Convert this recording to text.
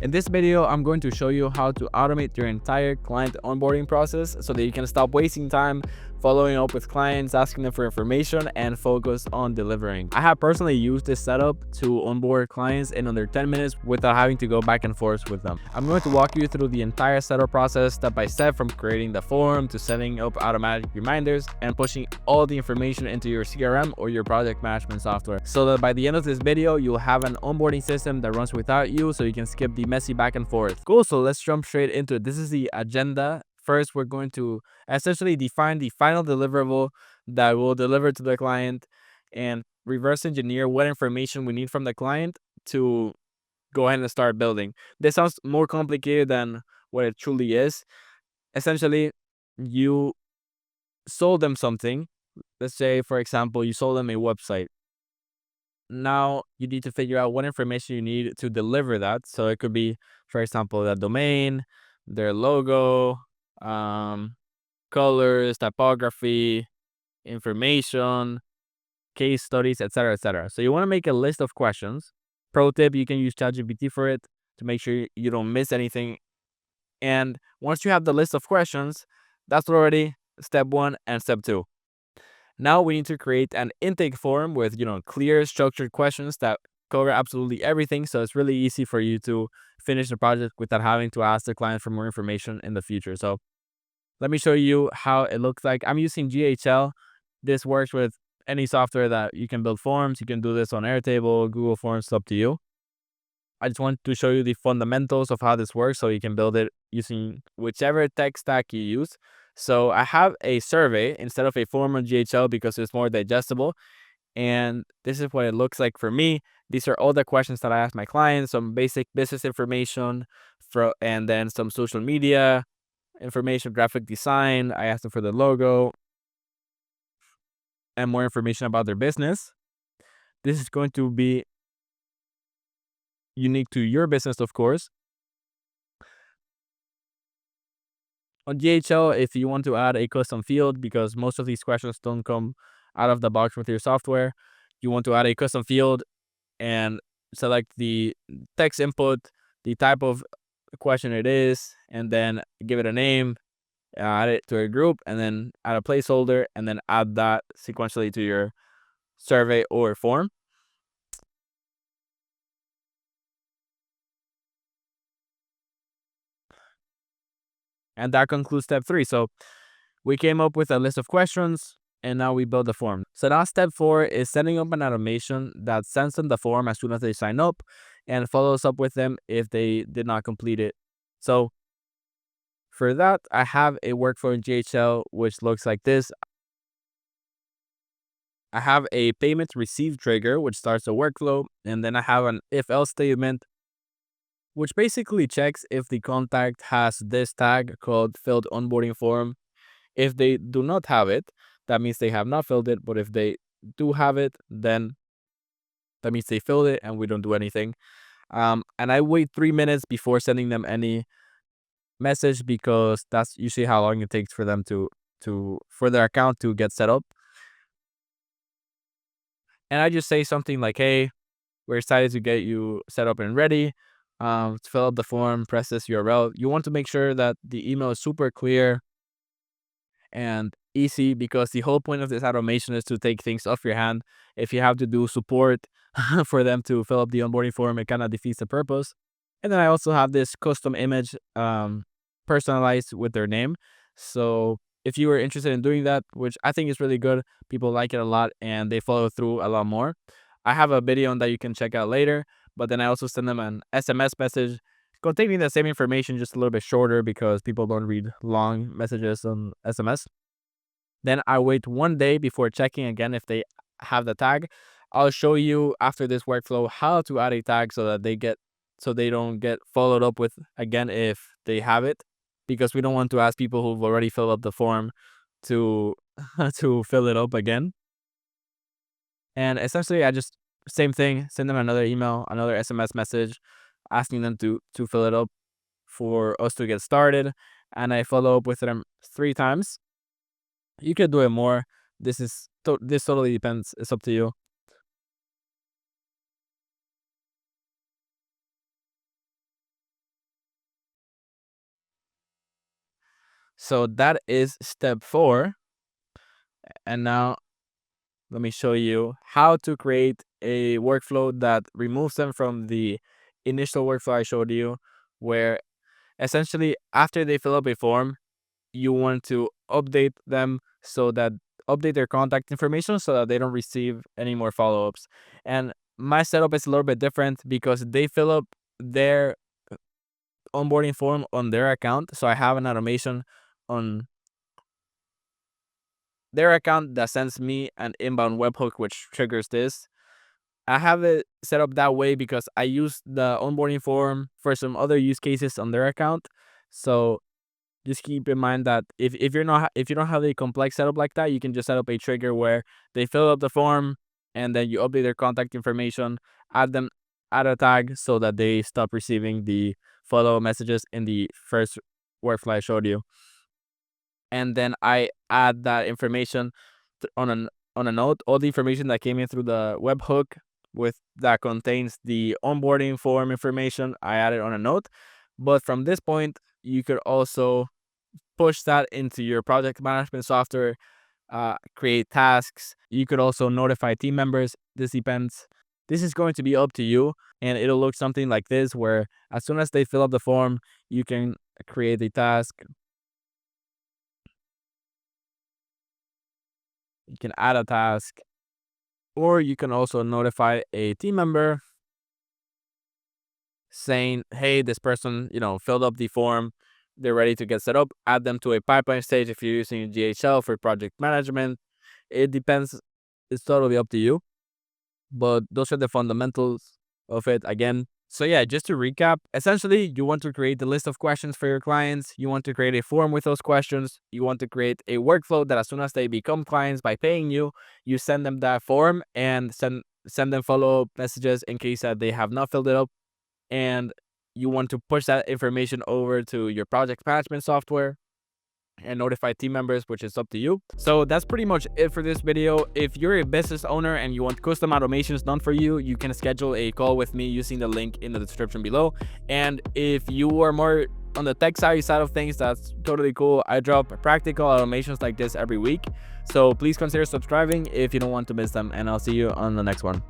In this video, I'm going to show you how to automate your entire client onboarding process so that you can stop wasting time following up with clients, asking them for information, and focus on delivering. I have personally used this setup to onboard clients in under 10 minutes without having to go back and forth with them. I'm going to walk you through the entire setup process step by step, from creating the form to setting up automatic reminders and pushing all the information into your CRM or your project management software, so that by the end of this video, you'll have an onboarding system that runs without you, so you can skip the messy back and forth. Cool, so let's jump straight into it. This is the agenda. First, we're going to essentially define the final deliverable that we'll deliver to the client and reverse engineer what information we need from the client to go ahead and start building. This sounds more complicated than what it truly is. Essentially, you sold them something. Let's say, for example, you sold them a website. Now you need to figure out what information you need to deliver that. So it could be, for example, the domain, their logo, colors, typography, information, case studies, etc., etc. So you want to make a list of questions. Pro tip: you can use ChatGPT for it to make sure you don't miss anything. And once you have the list of questions, that's already step 1 and step 2. Now we need to create an intake form with, clear, structured questions that cover absolutely everything. So it's really easy for you to finish the project without having to ask the client for more information in the future. So let me show you how it looks like. I'm using GHL. This works with any software that you can build forms. You can do this on Airtable, Google Forms, it's up to you. I just want to show you the fundamentals of how this works so you can build it using whichever tech stack you use. So I have a survey instead of a form on GHL because it's more digestible. And this is what it looks like for me. These are all the questions that I ask my clients: some basic business information, and then some social media information, graphic design. I ask them for the logo and more information about their business. This is going to be unique to your business, of course. On GHL, if you want to add a custom field, because most of these questions don't come out of the box with your software, you want to add a custom field and select the text input, the type of question it is, and then give it a name, add it to a group, and then add a placeholder, and then add that sequentially to your survey or form. And that concludes step 3. So we came up with a list of questions, and now we build the form. So now step 4 is setting up an automation that sends them the form as soon as they sign up and follows up with them if they did not complete it. So for that, I have a workflow in GHL which looks like this. I have a payment received trigger which starts a workflow, and then I have an if-else statement which basically checks if the contact has this tag called filled onboarding form. If they do not have it, that means they have not filled it. But if they do have it, then that means they filled it and we don't do anything. And I wait 3 minutes before sending them any message, because that's usually how long it takes for them for their account to get set up. And I just say something like, "Hey, we're excited to get you set up and ready. To fill up the form, press this URL." You want to make sure that the email is super clear and easy, because the whole point of this automation is to take things off your hand. If you have to do support for them to fill up the onboarding form, it kind of defeats the purpose. And then I also have this custom image personalized with their name. So if you were interested in doing that, which I think is really good, people like it a lot and they follow through a lot more, I have a video on that you can check out later. But then I also send them an SMS message containing the same information, just a little bit shorter, because people don't read long messages on SMS. Then I wait 1 day before checking again if they have the tag. I'll show you after this workflow how to add a tag so that they don't get followed up with again if they have it, because we don't want to ask people who've already filled up the form to to fill it up again. And essentially, I just same thing, send them another email, another SMS message, asking them to fill it up for us to get started, and I follow up with them 3 times. You could do it more. This totally depends. It's up to you. So that is step 4. And now let me show you how to create a workflow that removes them from the initial workflow I showed you, where essentially after they fill up a form, you want to update them so that update their contact information so that they don't receive any more follow-ups. And my setup is a little bit different because they fill up their onboarding form on their account. So I have an automation on their account that sends me an inbound webhook, which triggers this. I have it set up that way because I use the onboarding form for some other use cases on their account. So just keep in mind that if you don't have a complex setup like that, you can just set up a trigger where they fill up the form and then you update their contact information, add a tag so that they stop receiving the follow messages in the first workflow I showed you. And then I add that information on a note, all the information that came in through the webhook with that contains the onboarding form information, I add it on a note. But from this point, you could also push that into your project management software, create tasks. You could also notify team members. This depends. This is going to be up to you, and it'll look something like this, where as soon as they fill up the form, you can create a task. You can add a task, or you can also notify a team member saying, hey, this person, filled up the form. They're ready to get set up. Add them to a pipeline stage if you're using GHL for project management. It depends. It's totally up to you. But those are the fundamentals of it again. So yeah, just to recap, essentially you want to create the list of questions for your clients. You want to create a form with those questions. You want to create a workflow that as soon as they become clients by paying you, you send them that form and send them follow-up messages in case that they have not filled it up. And you want to push that information over to your project management software and notify team members, which is up to you. So that's pretty much it for this video. If you're a business owner and you want custom automations done for you, you can schedule a call with me using the link in the description below. And if you are more on the tech side of things, that's totally cool. I drop practical automations like this every week. So please consider subscribing if you don't want to miss them, and I'll see you on the next one.